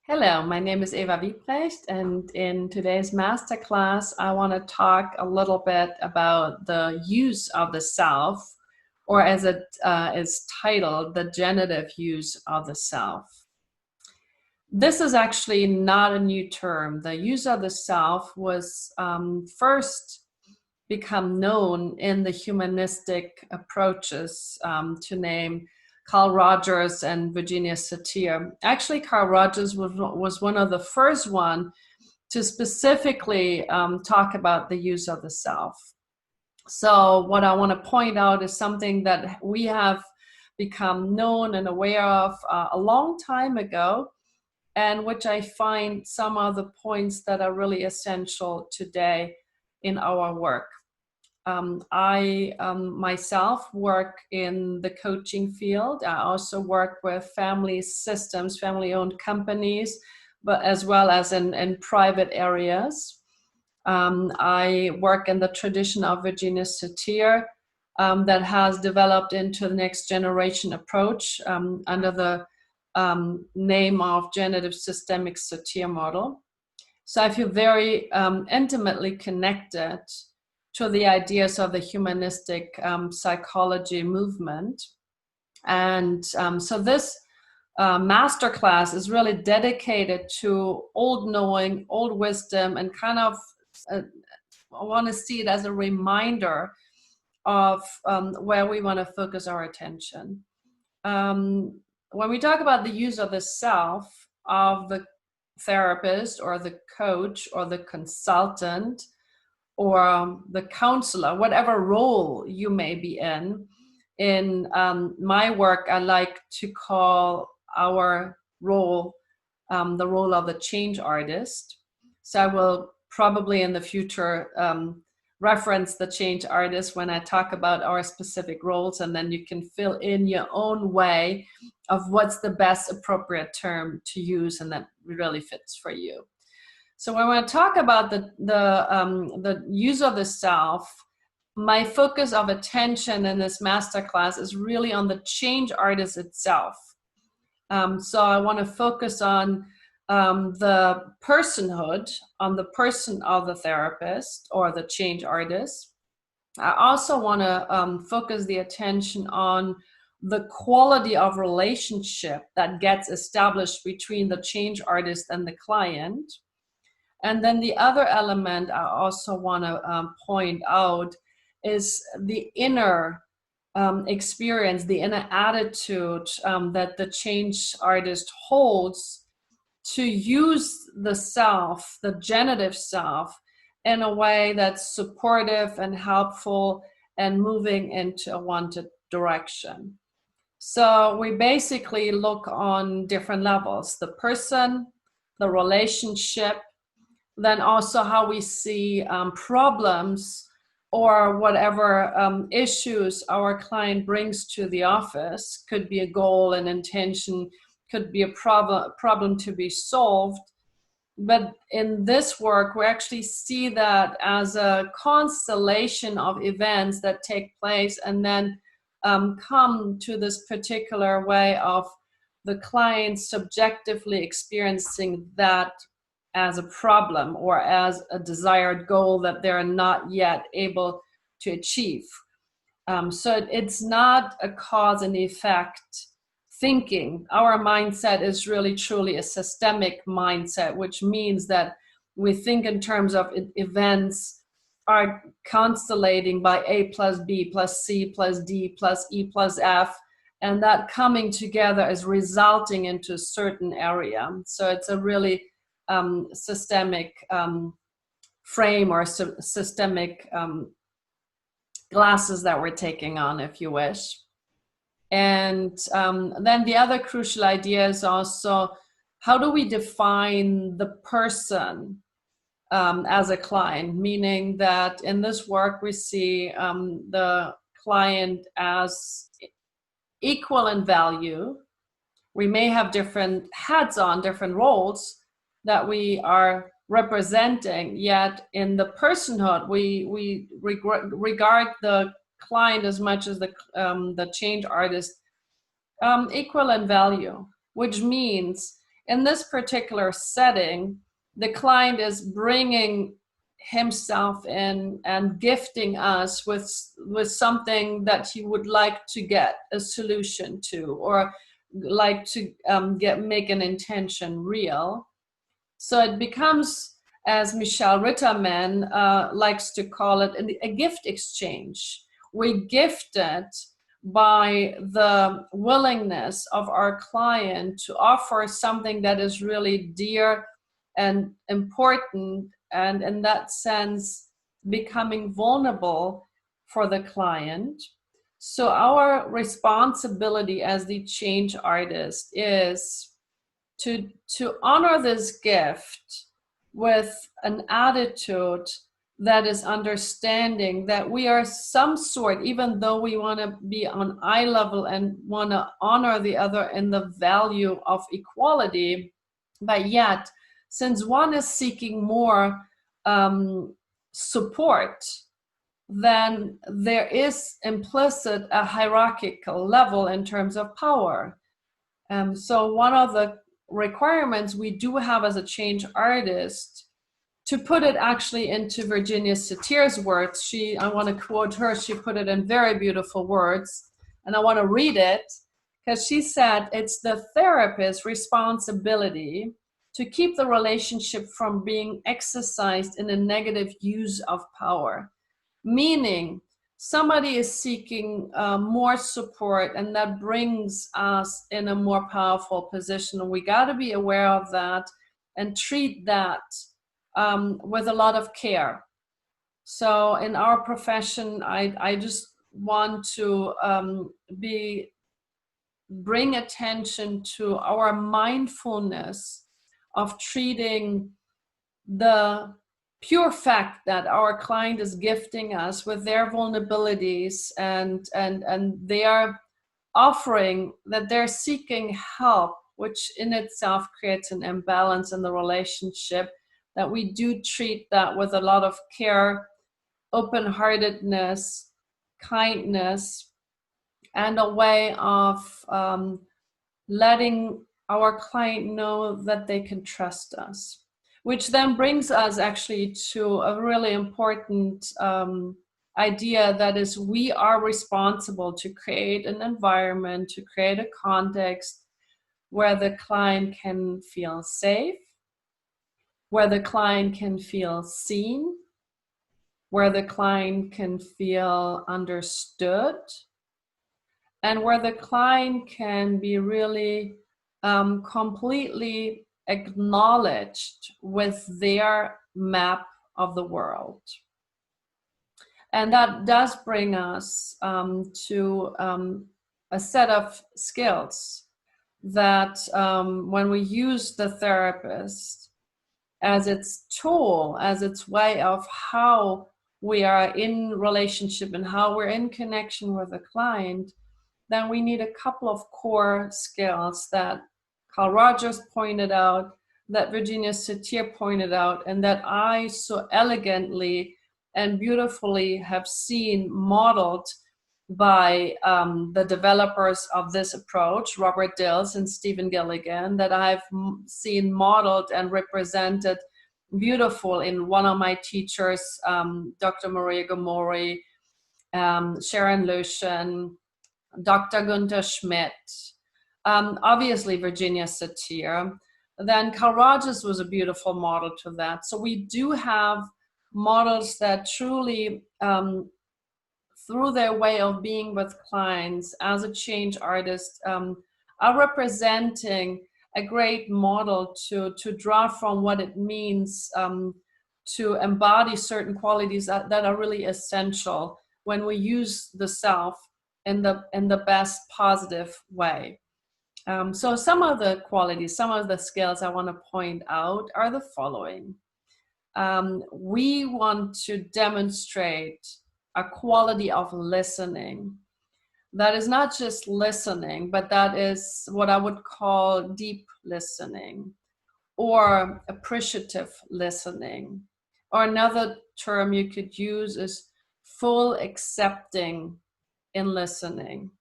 Hello, my name is Eva Wiebrecht, and in today's masterclass, I want to talk a little bit about the use of the self, or as it is titled, the genitive use of the self. This is actually not a new term. The use of the self was first become known in the humanistic approaches, to name Carl Rogers and Virginia Satir. Actually, Carl Rogers was one of the first one to specifically talk about the use of the self. So what I want to point out is something that we have become known and aware of a long time ago, and which I find some of the points that are really essential today in our work. I myself work in the coaching field. I also work with family systems, family-owned companies, but as well as in private areas. I work in the tradition of Virginia Satir that has developed into the next generation approach under the name of Generative Systemic Satir model. So I feel very intimately connected to the ideas of the humanistic psychology movement. And so this masterclass is really dedicated to old knowing, old wisdom, and kind of, I want to see it as a reminder of where we want to focus our attention. When we talk about the use of the self of the therapist or the coach or the consultant, or the counselor, whatever role you may be in my work, I like to call our role the role of the change artist. So I will probably in the future reference the change artist when I talk about our specific roles, and then you can fill in your own way of what's the best appropriate term to use and that really fits for you. So when I talk about the use of the self, my focus of attention in this masterclass is really on the change artist itself. So I want to focus on the personhood, on the person of the therapist or the change artist. I also want to focus the attention on the quality of relationship that gets established between the change artist and the client. And then the other element I also want to point out is the inner experience, the inner attitude that the change artist holds to use the self, the genitive self, in a way that's supportive and helpful and moving into a wanted direction. So we basically look on different levels: the person, the relationship, then also how we see problems or whatever issues our client brings to the office. Could be a goal, an intention, could be a problem to be solved. But in this work, we actually see that as a constellation of events that take place and then come to this particular way of the client subjectively experiencing that as a problem or as a desired goal that they're not yet able to achieve. So it's not a cause and effect thinking. Our mindset is really truly a systemic mindset, which means that we think in terms of events are constellating by A plus B plus C plus D plus E plus F, and that coming together is resulting into a certain area. So it's a really systemic frame or systemic glasses that we're taking on, if you wish. And then the other crucial idea is also, how do we define the person as a client? Meaning that in this work we see the client as equal in value. We may have different hats on, different roles that we are representing, yet in the personhood, we regard the client as much as the change artist equal in value, which means in this particular setting, the client is bringing himself in and gifting us with something that he would like to get a solution to, or like to make an intention real. So it becomes, as Michelle Ritterman likes to call it, a gift exchange. We gift it by the willingness of our client to offer something that is really dear and important, and in that sense, becoming vulnerable for the client. So our responsibility as the change artist is to honor this gift with an attitude that is understanding that we are some sort, even though we want to be on eye level and want to honor the other in the value of equality, but yet, since one is seeking more support, then there is implicit a hierarchical level in terms of power. So one of the requirements we do have as a change artist, to put it actually into Virginia Satir's words, I want to quote her, she put it in very beautiful words, and I want to read it, because she said, it's the therapist's responsibility to keep the relationship from being exercised in a negative use of power. Meaning, somebody is seeking more support, and that brings us in a more powerful position. And we got to be aware of that and treat that with a lot of care. So in our profession, I just want to bring attention to our mindfulness of treating the pure fact that our client is gifting us with their vulnerabilities, and they are offering that they're seeking help, which in itself creates an imbalance in the relationship, that we do treat that with a lot of care, open-heartedness, kindness, and a way of letting our client know that they can trust us. Which then brings us actually to a really important idea, that is, we are responsible to create an environment, to create a context where the client can feel safe, where the client can feel seen, where the client can feel understood, and where the client can be really completely acknowledged with their map of the world. And that does bring us to a set of skills that when we use the therapist as its tool, as its way of how we are in relationship and how we're in connection with the client, then we need a couple of core skills that Carl Rogers pointed out, that Virginia Satir pointed out, and that I so elegantly and beautifully have seen modeled by the developers of this approach, Robert Dills and Stephen Gilligan, that I've seen modeled and represented beautiful in one of my teachers, Dr. Maria Gomori, Sharon Lucian, Dr. Gunther Schmidt, obviously Virginia Satir. Then Carl Rogers was a beautiful model to that. So we do have models that truly, through their way of being with clients as a change artist, are representing a great model to draw from what it means to embody certain qualities that are really essential when we use the self in the best positive way. So some of the qualities, some of the skills I want to point out are the following. We want to demonstrate a quality of listening that is not just listening, but that is what I would call deep listening, or appreciative listening. Or another term you could use is full accepting in listening,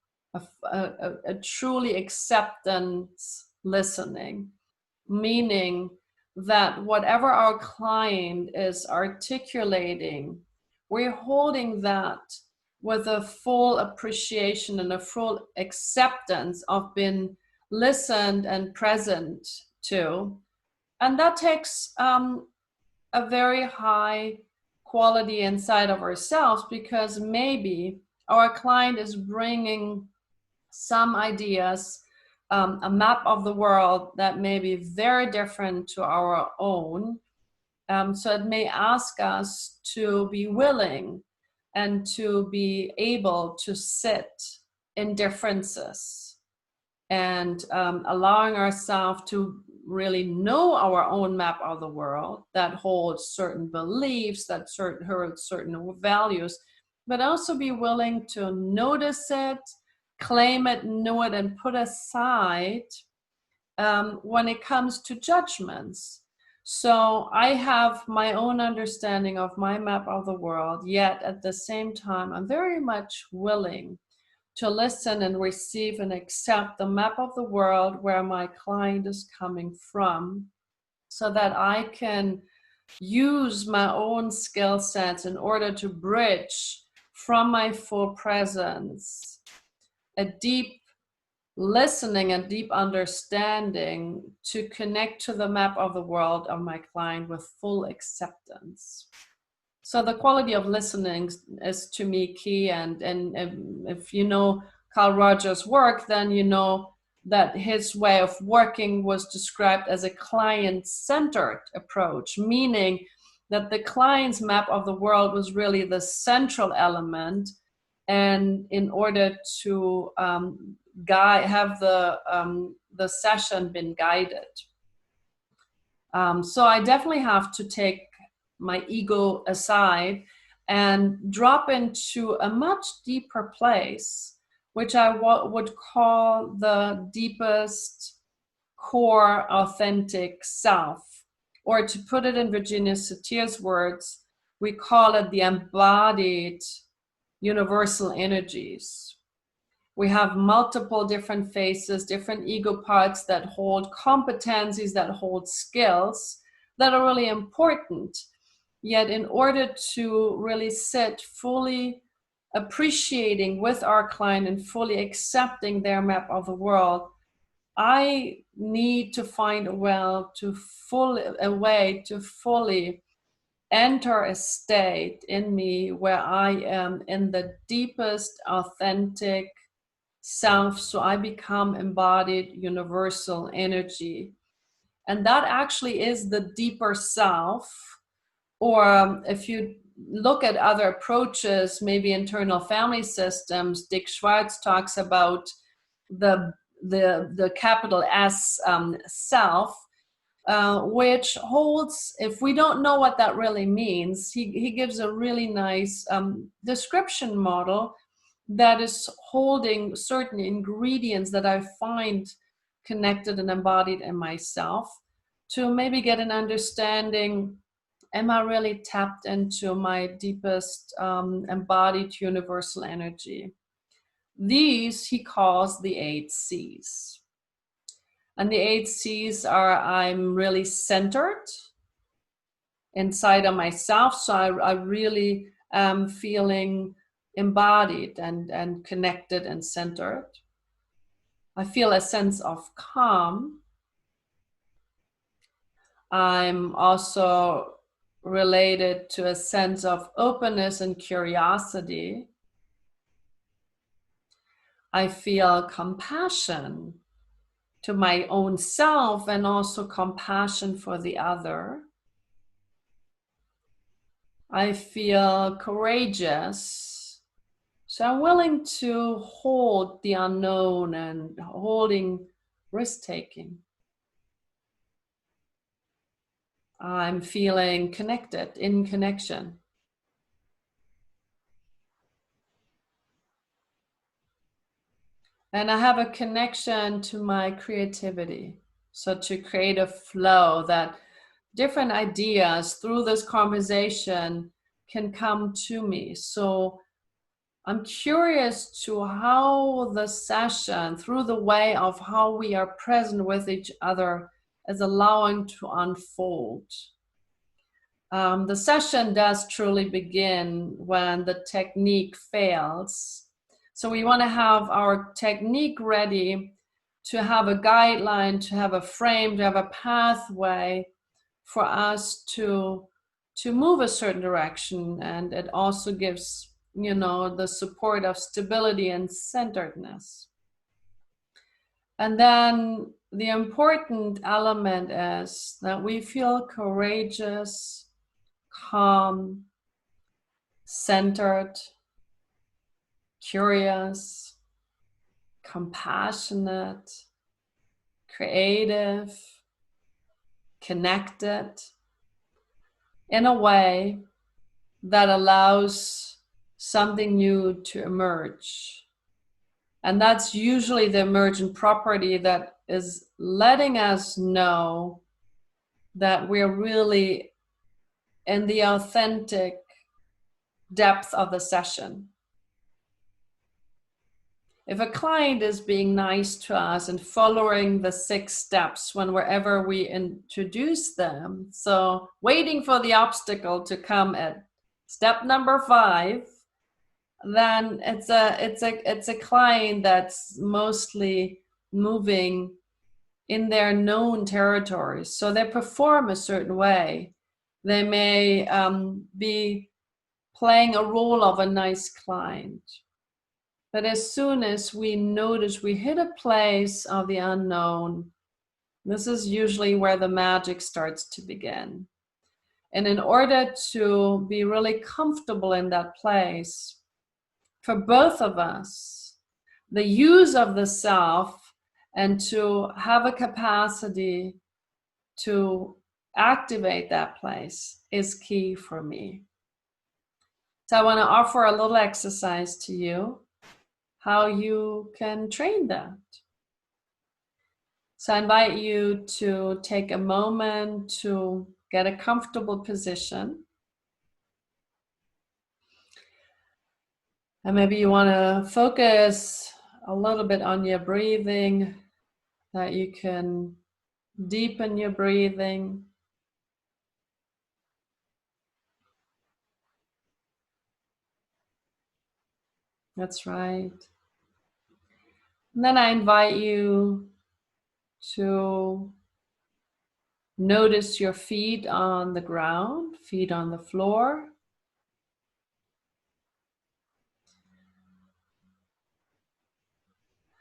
a truly acceptance listening. meaning that whatever our client is articulating, we're holding that with a full appreciation and a full acceptance of being listened and present to. And that takes a very high quality inside of ourselves, because maybe our client is bringing some ideas, a map of the world that may be very different to our own. So it may ask us to be willing and to be able to sit in differences, and allowing ourselves to really know our own map of the world that holds certain beliefs, that holds certain values, but also be willing to notice it, claim it, know it, and put aside when it comes to judgments. So I have my own understanding of my map of the world, yet at the same time, I'm very much willing to listen and receive and accept the map of the world where my client is coming from, so that I can use my own skill sets in order to bridge from my full presence a deep listening and deep understanding to connect to the map of the world of my client with full acceptance. So the quality of listening is to me key, and if you know Carl Rogers' work, then you know that his way of working was described as a client-centered approach, meaning that the client's map of the world was really the central element, and in order to have the session been guided. So I definitely have to take my ego aside and drop into a much deeper place, which I would call the deepest core authentic self. Or to put it in Virginia Satir's words, we call it the embodied universal energies. We have multiple different faces, different ego parts that hold competencies, that hold skills that are really important. Yet in order to really sit fully appreciating with our client and fully accepting their map of the world, I need to find a way to fully enter a state in me where I am in the deepest authentic self, so I become embodied universal energy. And that actually is the deeper self. Or if you look at other approaches, maybe internal family systems, Dick Schwartz talks about the capital S self, which holds, if we don't know what that really means, he gives a really nice description model that is holding certain ingredients that I find connected and embodied in myself, to maybe get an understanding, am I really tapped into my deepest embodied universal energy? These he calls the 8 C's. And the 8 C's are, I'm really centered inside of myself. So I really am feeling embodied and connected and centered. I feel a sense of calm. I'm also related to a sense of openness and curiosity. I feel compassion to my own self and also compassion for the other. I feel courageous. So I'm willing to hold the unknown and holding risk-taking. I'm feeling connected, in connection. And I have a connection to my creativity. So to create a flow that different ideas through this conversation can come to me. So I'm curious to how the session, through the way of how we are present with each other, is allowing to unfold. The session does truly begin when the technique fails. So we want to have our technique ready to have a guideline, to have a frame, to have a pathway for us to move a certain direction. And it also gives, the support of stability and centeredness. And then the important element is that we feel courageous, calm, centered, curious, compassionate, creative, connected, in a way that allows something new to emerge. And that's usually the emergent property that is letting us know that we're really in the authentic depth of the session. If a client is being nice to us and following the 6 steps whenever we introduce them, so waiting for the obstacle to come at step number 5, then it's a client that's mostly moving in their known territories. So they perform a certain way. They may be playing a role of a nice client. But as soon as we notice we hit a place of the unknown, this is usually where the magic starts to begin. And in order to be really comfortable in that place, for both of us, the use of the self and to have a capacity to activate that place is key for me. So I want to offer a little exercise to you, how you can train that. So I invite you to take a moment to get a comfortable position. And maybe you want to focus a little bit on your breathing, that you can deepen your breathing. That's right. And then I invite you to notice your feet on the ground, feet on the floor.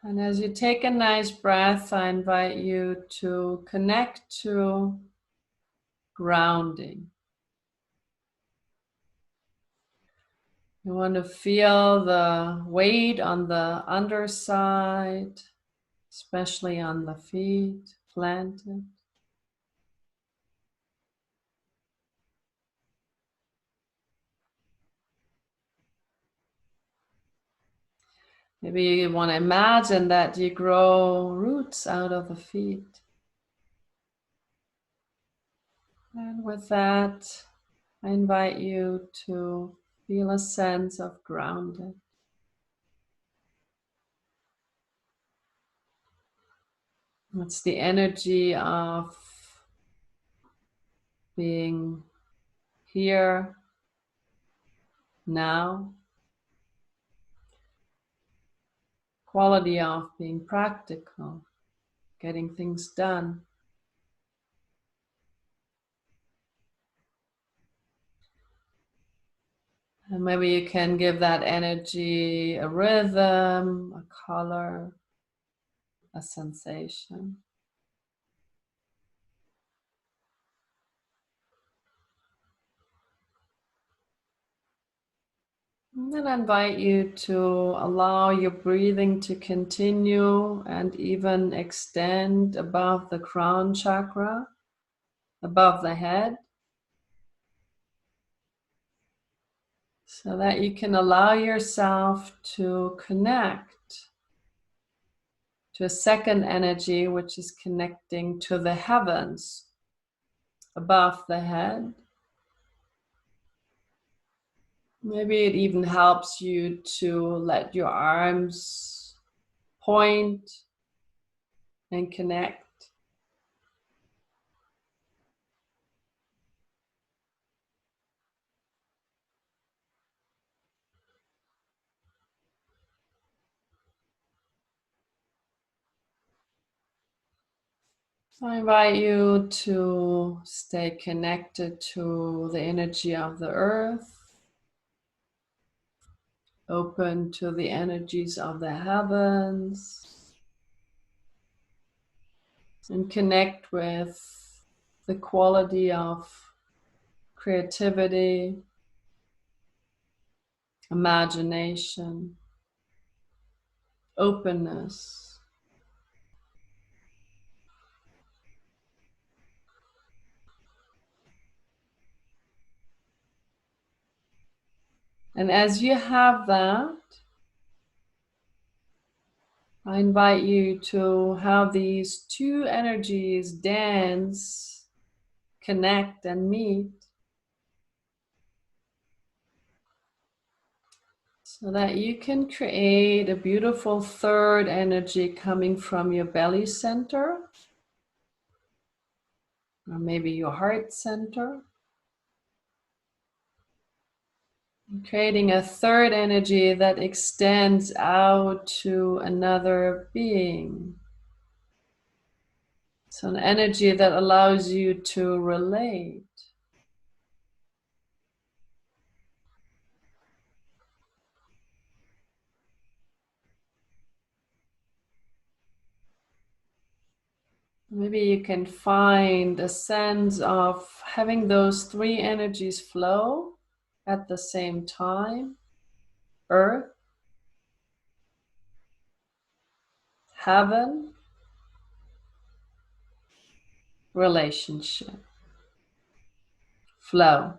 And as you take a nice breath, I invite you to connect to grounding. You want to feel the weight on the underside, especially on the feet planted. Maybe you want to imagine that you grow roots out of the feet. And with that, I invite you to feel a sense of grounded. It's the energy of being here, now. Quality of being practical, getting things done. And maybe you can give that energy a rhythm, a color, a sensation. And then I invite you to allow your breathing to continue and even extend above the crown chakra, above the head, so that you can allow yourself to connect to a second energy, which is connecting to the heavens above the head. Maybe it even helps you to let your arms point and connect. I invite you to stay connected to the energy of the earth, open to the energies of the heavens, and connect with the quality of creativity, imagination, openness. And as you have that, I invite you to have these two energies dance, connect, and meet, so that you can create a beautiful third energy coming from your belly center, or maybe your heart center. Creating a third energy that extends out to another being. So an energy that allows you to relate. Maybe you can find a sense of having those three energies flow at the same time. Earth, heaven, relationship, flow.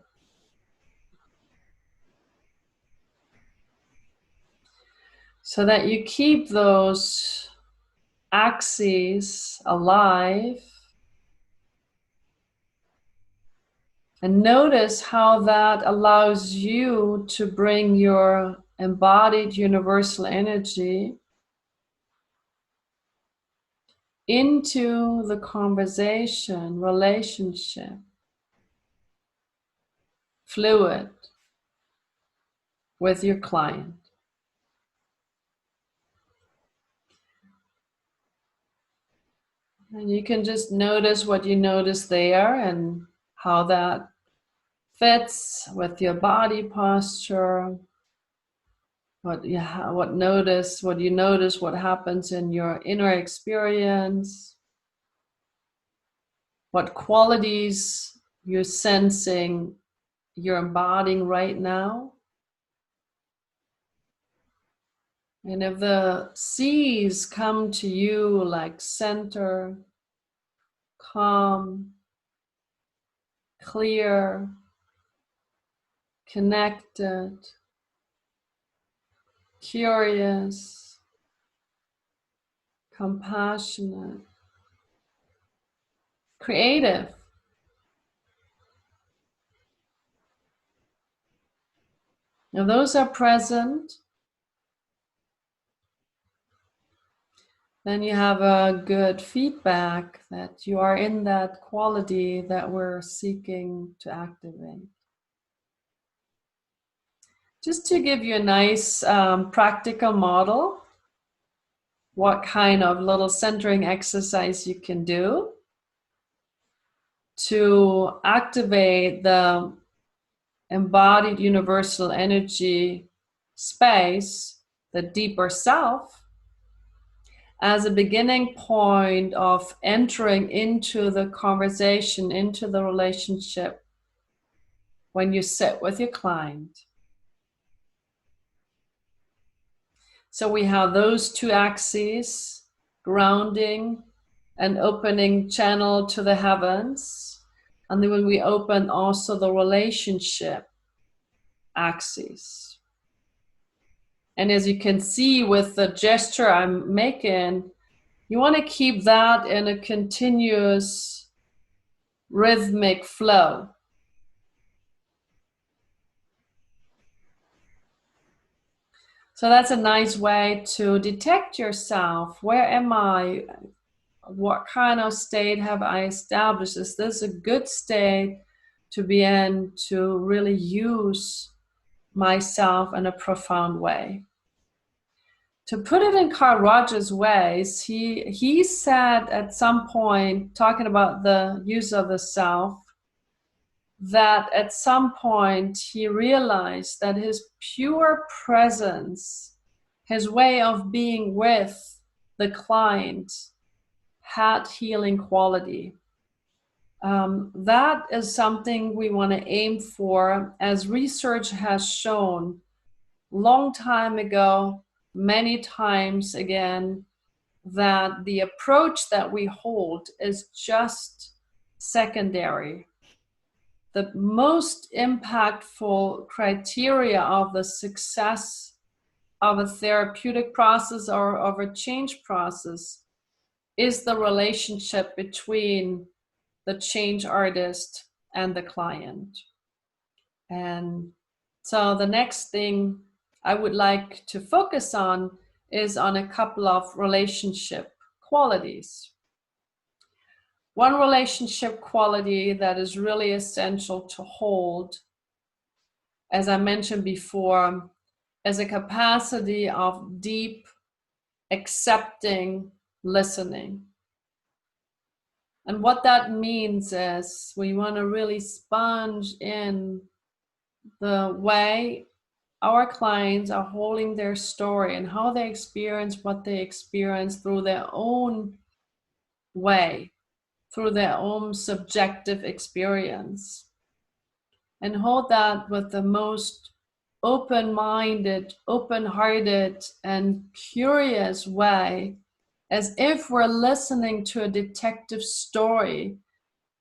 So that you keep those axes alive. And notice how that allows you to bring your embodied universal energy into the conversation, relationship, fluid with your client. And you can just notice what you notice there and how that fits with your body posture. What you notice, what you notice, what happens in your inner experience, what qualities you're sensing you're embodying right now. And if the C's come to you like center, calm, clear, connected, curious, compassionate, creative, if those are present, then you have a good feedback that you are in that quality that we're seeking to activate. Just to give you a nice practical model, what kind of little centering exercise you can do to activate the embodied universal energy space, the deeper self, as a beginning point of entering into the conversation, into the relationship when you sit with your client. So we have those two axes, grounding and opening channel to the heavens. And then when we open also the relationship axis. And as you can see with the gesture I'm making, you want to keep that in a continuous rhythmic flow. So that's a nice way to detect yourself. Where am I? What kind of state have I established? Is this a good state to be in to really use myself in a profound way? to put it in Carl Rogers' ways, he said at some point, talking about the use of the self, that at some point he realized that his pure presence, his way of being with the client, had healing quality. That is something we want to aim for, as research has shown long time ago, many times again, that the approach that we hold is just secondary. The most impactful criteria of the success of a therapeutic process or of a change process is the relationship between the change artist and the client. And so the next thing I would like to focus on is on a couple of relationship qualities. One relationship quality that is really essential to hold, as I mentioned before, is a capacity of deep, accepting listening. And what that means is we want to really sponge in the way our clients are holding their story and how they experience what they experience through their own way, through their own subjective experience. And hold that with the most open-minded, open-hearted, and curious way, as if we're listening to a detective story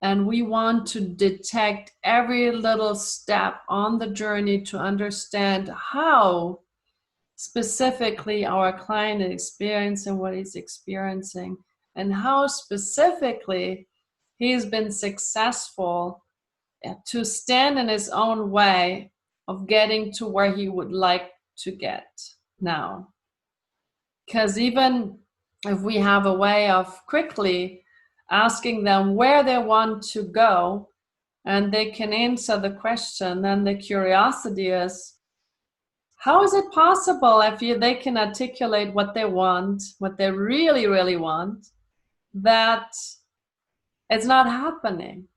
and we want to detect every little step on the journey to understand how specifically our client is experiencing what he's experiencing and how specifically he's been successful to stand in his own way of getting to where he would like to get now. Because even if we have a way of quickly asking them where they want to go and they can answer the question, then the curiosity is, how is it possible if they can articulate what they want, what they really, really want, that it's not happening?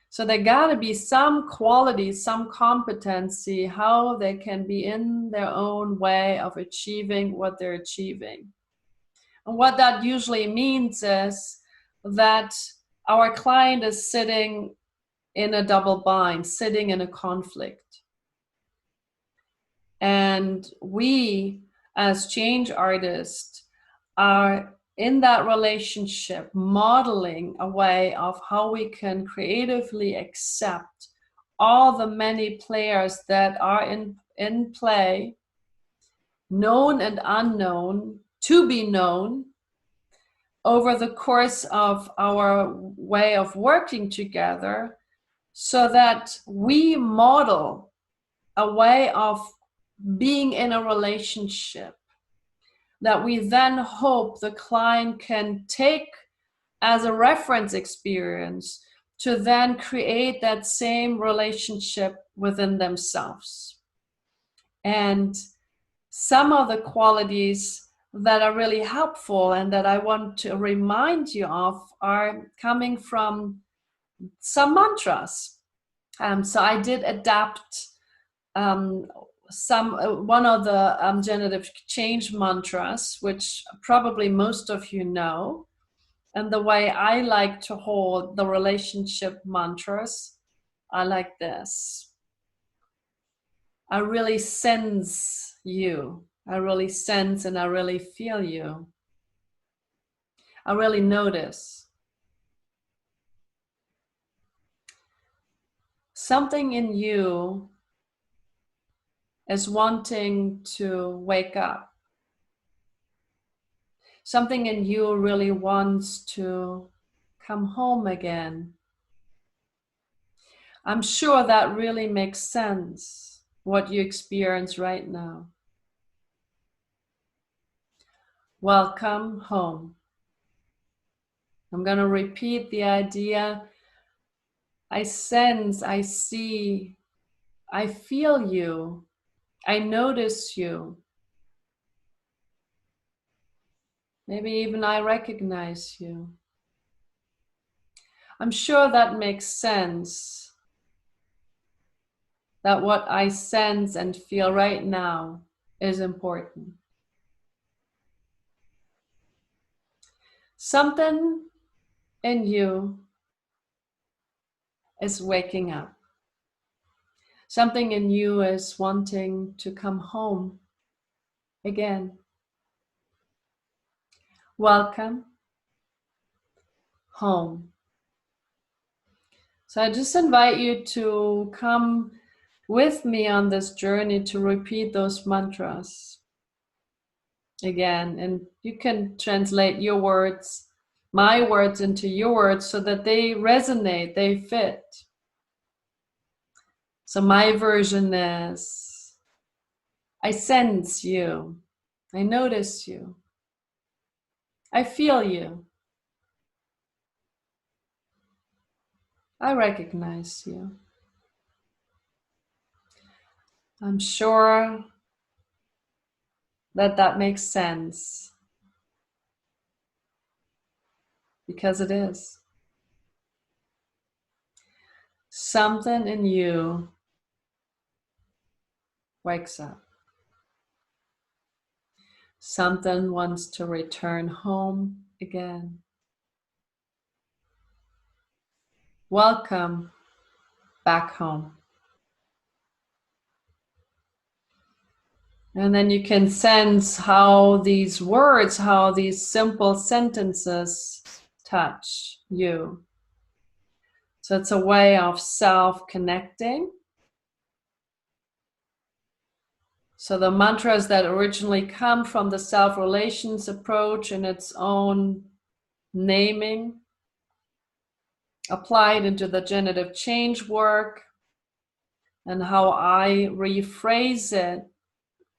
So there gotta be some quality, some competency, how they can be in their own way of achieving what they're achieving. And what that usually means is that our client is sitting in a double bind, sitting in a conflict. And we, as change artists, are in that relationship modeling a way of how we can creatively accept all the many players that are in play, known and unknown, to be known, over the course of our way of working together, so that we model a way of being in a relationship that we then hope the client can take as a reference experience to then create that same relationship within themselves. And some of the qualities that are really helpful and that I want to remind you of are coming from some mantras. So I did adapt one of the generative change mantras, which probably most of you know. And the way I like to hold the relationship mantras, I like this. I really sense you. I really sense and I really feel you. I really notice. Something in you is wanting to wake up. Something in you really wants to come home again. I'm sure that really makes sense, what you experience right now. Welcome home. I'm going to repeat the idea. I sense, I see, I feel you. I notice you. Maybe even I recognize you. I'm sure that makes sense. That what I sense and feel right now is important. Something in you is waking up. Something in you is wanting to come home again. Welcome home. So I just invite you to come with me on this journey to repeat those mantras again. And you can translate your words, my words, into your words so that they resonate, they fit. So my version is, I sense you. I notice you. I feel you. I recognize you. I'm sure that that makes sense because it is. Something in you wakes up. Something wants to return home again. Welcome back home. And then you can sense how these words, how these simple sentences touch you. So it's a way of self-connecting. So the mantras that originally come from the self-relations approach in its own naming, applied into the generative change work, and how I rephrase it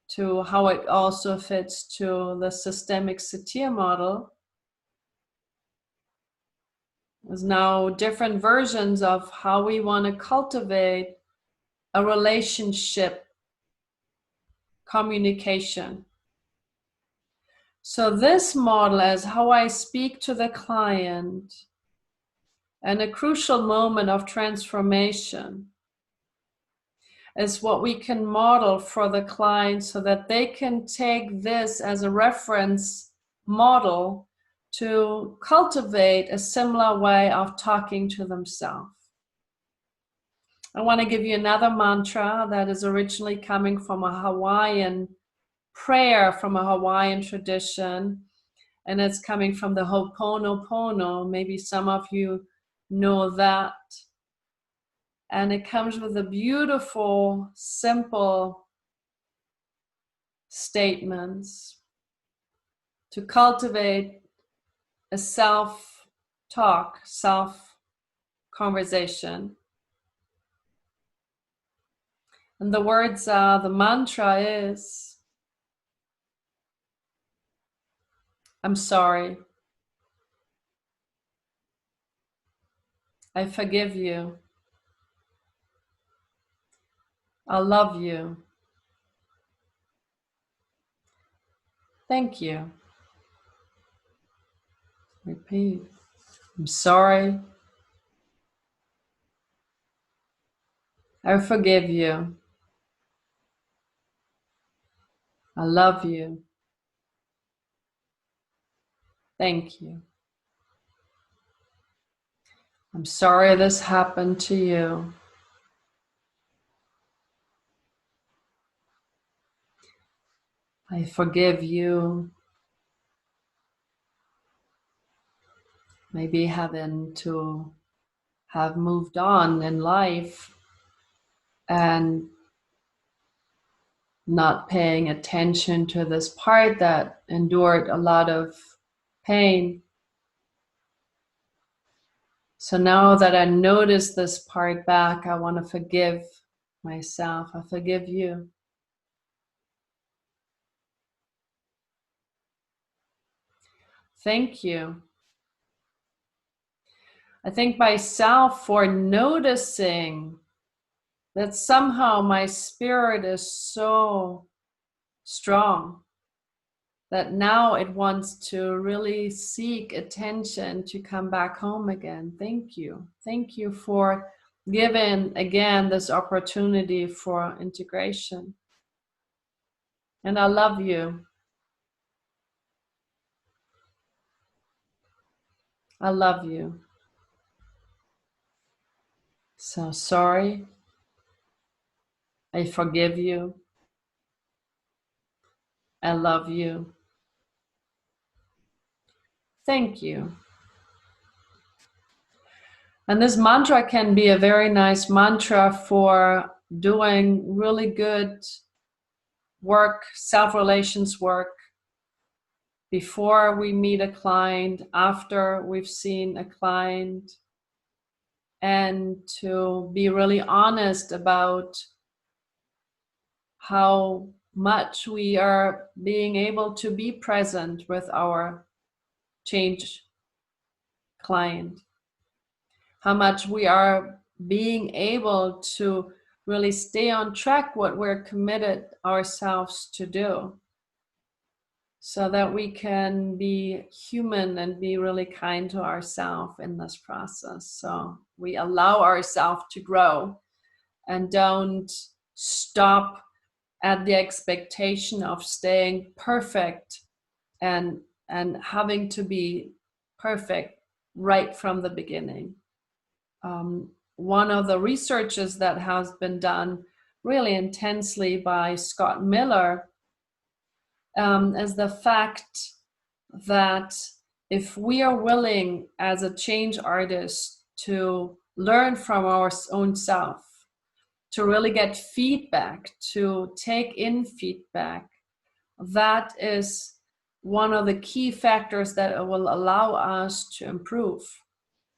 to how it also fits to the systemic satir model. There's now different versions of how we want to cultivate a relationship communication. So this model is how I speak to the client and a crucial moment of transformation is what we can model for the client so that they can take this as a reference model to cultivate a similar way of talking to themselves. I want to give you another mantra that is originally coming from a Hawaiian prayer, from a Hawaiian tradition, and it's coming from the Ho'oponopono. Maybe some of you know that. And it comes with a beautiful, simple statements to cultivate a self-talk, self-conversation. And the words are, the mantra is, I'm sorry. I forgive you. I love you. Thank you. Repeat. I'm sorry. I forgive you. I love you. Thank you. I'm sorry this happened to you. I forgive you. Maybe having to have moved on in life and not paying attention to this part that endured a lot of pain. So now that I notice this part back, I want to forgive myself. I forgive you. Thank you. I thank myself for noticing that somehow my spirit is so strong. that now it wants to really seek attention to come back home again. Thank you. Thank you for giving again this opportunity for integration. And I love you. I love you. So sorry. I forgive you. I love you. Thank you. And this mantra can be a very nice mantra for doing really good work, self-relations work, before we meet a client, after we've seen a client, and to be really honest about how much we are being able to be present with our change client, how much we are being able to really stay on track what we're committed ourselves to do, so that we can be human and be really kind to ourselves in this process. So we allow ourselves to grow and don't stop at the expectation of staying perfect and having to be perfect right from the beginning. One of the researches that has been done really intensely by Scott Miller is the fact that if we are willing as a change artist to learn from our own self, to really get feedback, to take in feedback, that is one of the key factors that will allow us to improve.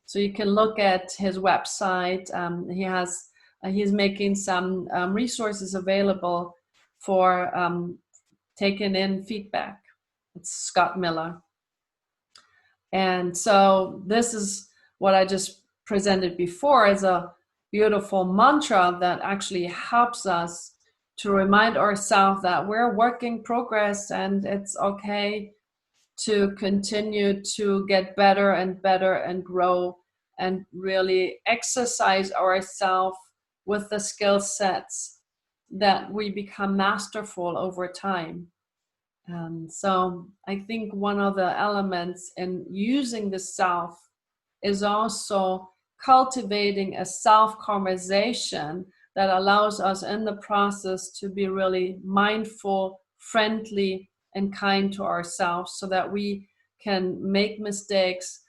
So you can look at his website. He's making some resources available for taking in feedback. It's Scott Miller. And so this is what I just presented before as a beautiful mantra that actually helps us to remind ourselves that we're a work in progress, and it's okay to continue to get better and better and grow and really exercise ourselves with the skill sets that we become masterful over time. So I think one of the elements in using the self is also cultivating a self conversation that allows us in the process to be really mindful, friendly, and kind to ourselves, so that we can make mistakes,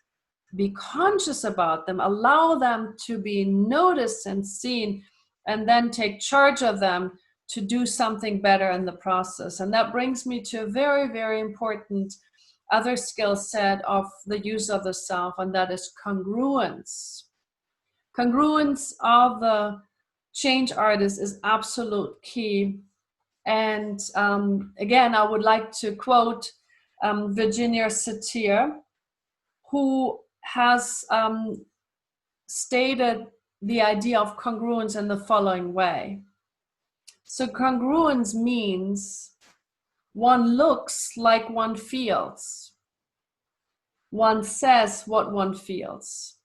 be conscious about them, allow them to be noticed and seen, and then take charge of them to do something better in the process. And that brings me to a very, very important other skill set of the use of the self, and that is congruence. Congruence of the change artist is absolute key. And again, I would like to quote Virginia Satir, who has stated the idea of congruence in the following way. So congruence means one looks like one feels. One says what one feels.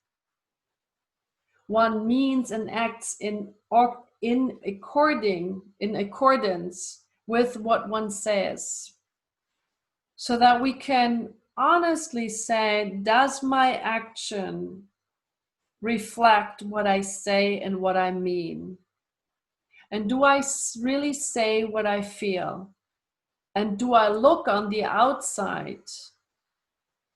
One means and acts in accordance with what one says. So that we can honestly say, does my action reflect what I say and what I mean? And do I really say what I feel? And do I look on the outside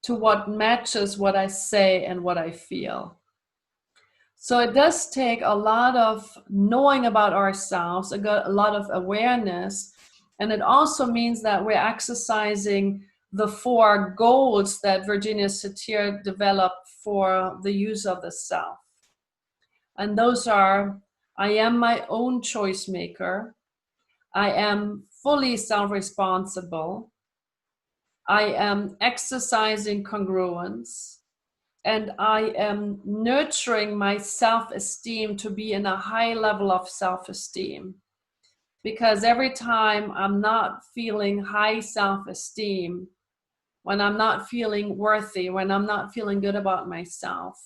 to what matches what I say and what I feel? So it does take a lot of knowing about ourselves, a lot of awareness, and it also means that we're exercising the 4 goals that Virginia Satir developed for the use of the self. And those are: I am my own choice maker. I am fully self-responsible. I am exercising congruence. And I am nurturing my self-esteem to be in a high level of self-esteem. Because every time I'm not feeling high self-esteem, when I'm not feeling worthy, when I'm not feeling good about myself,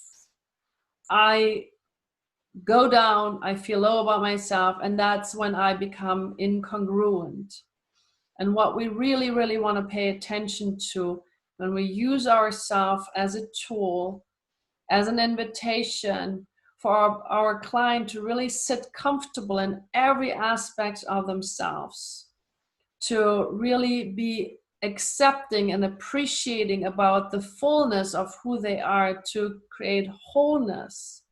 I go down, I feel low about myself, and that's when I become incongruent. And what we really, really want to pay attention to when we use ourselves as a tool, as an invitation for our client to really sit comfortable in every aspect of themselves, to really be accepting and appreciating about the fullness of who they are, to create wholeness,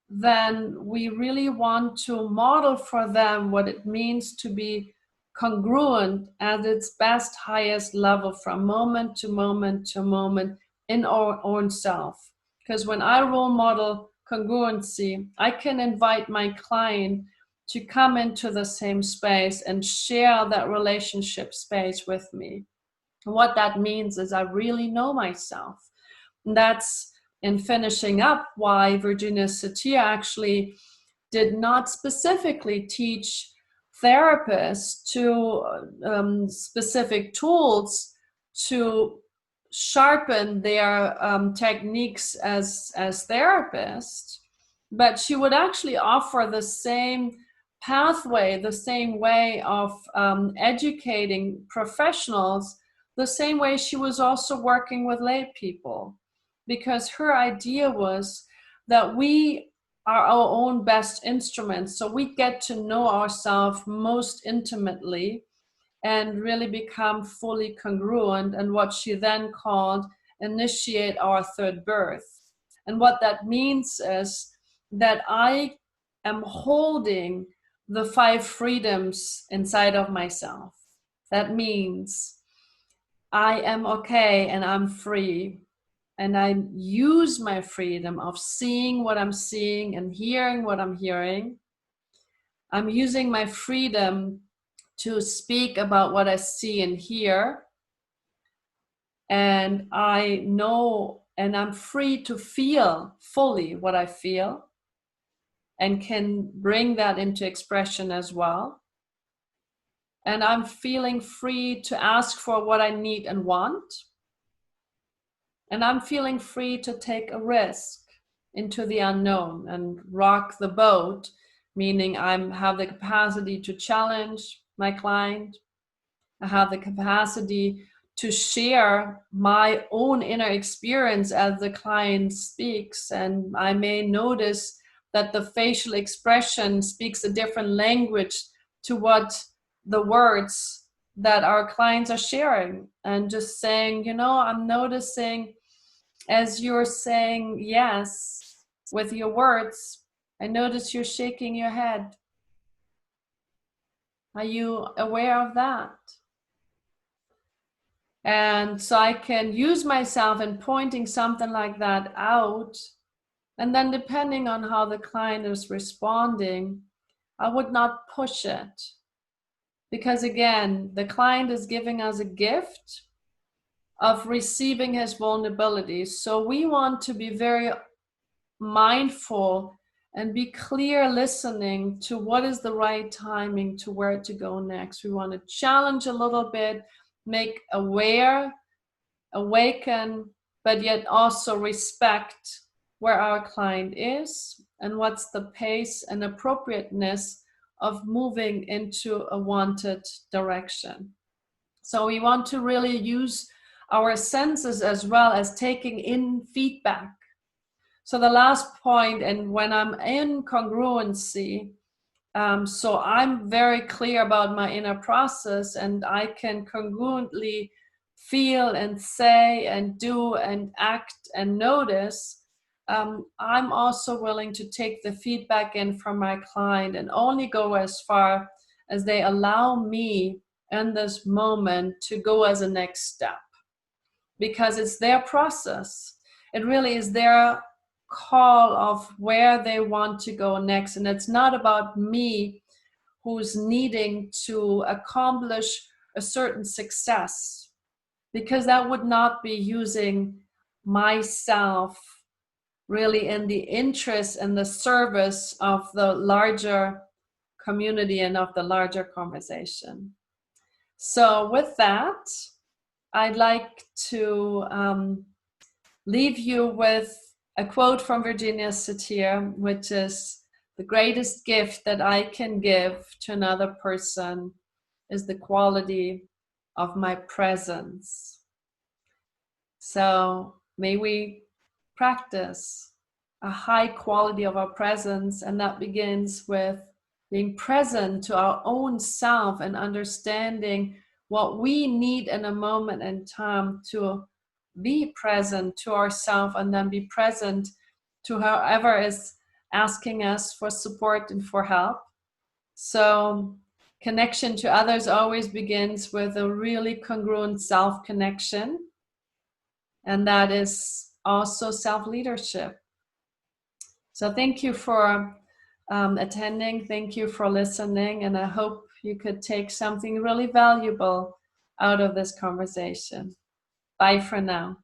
then we really want to model for them what it means to be congruent at its best, highest level from moment to moment to moment in our own self. Because when I role model congruency, I can invite my client to come into the same space and share that relationship space with me. What that means is I really know myself. And that's in finishing up why Virginia Satir actually did not specifically teach therapists to specific tools to sharpen their techniques as therapists, but she would actually offer the same pathway, the same way of educating professionals, the same way she was also working with lay people, because her idea was that we are our own best instruments. So we get to know ourselves most intimately and really become fully congruent, and what she then called initiate our third birth. And what that means is that I am holding the 5 freedoms inside of myself. That means I am okay and I'm free. And I use my freedom of seeing what I'm seeing and hearing what I'm hearing. I'm using my freedom to speak about what I see and hear. And I know, and I'm free to feel fully what I feel and can bring that into expression as well. And I'm feeling free to ask for what I need and want. And I'm feeling free to take a risk into the unknown and rock the boat, meaning I have the capacity to challenge my client. I have the capacity to share my own inner experience as the client speaks. And I may notice that the facial expression speaks a different language to what the words that our clients are sharing. And just saying, I'm noticing as you're saying yes with your words, I notice you're shaking your head. Are you aware of that? And so I can use myself in pointing something like that out. And then depending on how the client is responding, I would not push it. Because again, the client is giving us a gift of receiving his vulnerabilities. So we want to be very mindful and be clear listening to what is the right timing to where to go next. We want to challenge a little bit, make aware, awaken, but yet also respect where our client is and what's the pace and appropriateness of moving into a wanted direction. So we want to really use our senses as well as taking in feedback. So the last point, and when I'm in congruency, so I'm very clear about my inner process, and I can congruently feel and say and do and act and notice. I'm also willing to take the feedback in from my client and only go as far as they allow me in this moment to go as a next step, because it's their process. It really is their call of where they want to go next. And it's not about me who's needing to accomplish a certain success, because that would not be using myself really in the interest and the service of the larger community and of the larger conversation. So with that, I'd like to leave you with a quote from Virginia Satir, which is, "The greatest gift that I can give to another person is the quality of my presence." So may we practice a high quality of our presence, and that begins with being present to our own self and understanding what we need in a moment in time to be present to ourselves, and then be present to whoever is asking us for support and for help. So connection to others always begins with a really congruent self-connection, and that is also self-leadership. So thank you for attending. Thank you for listening. And I hope you could take something really valuable out of this conversation. Bye for now.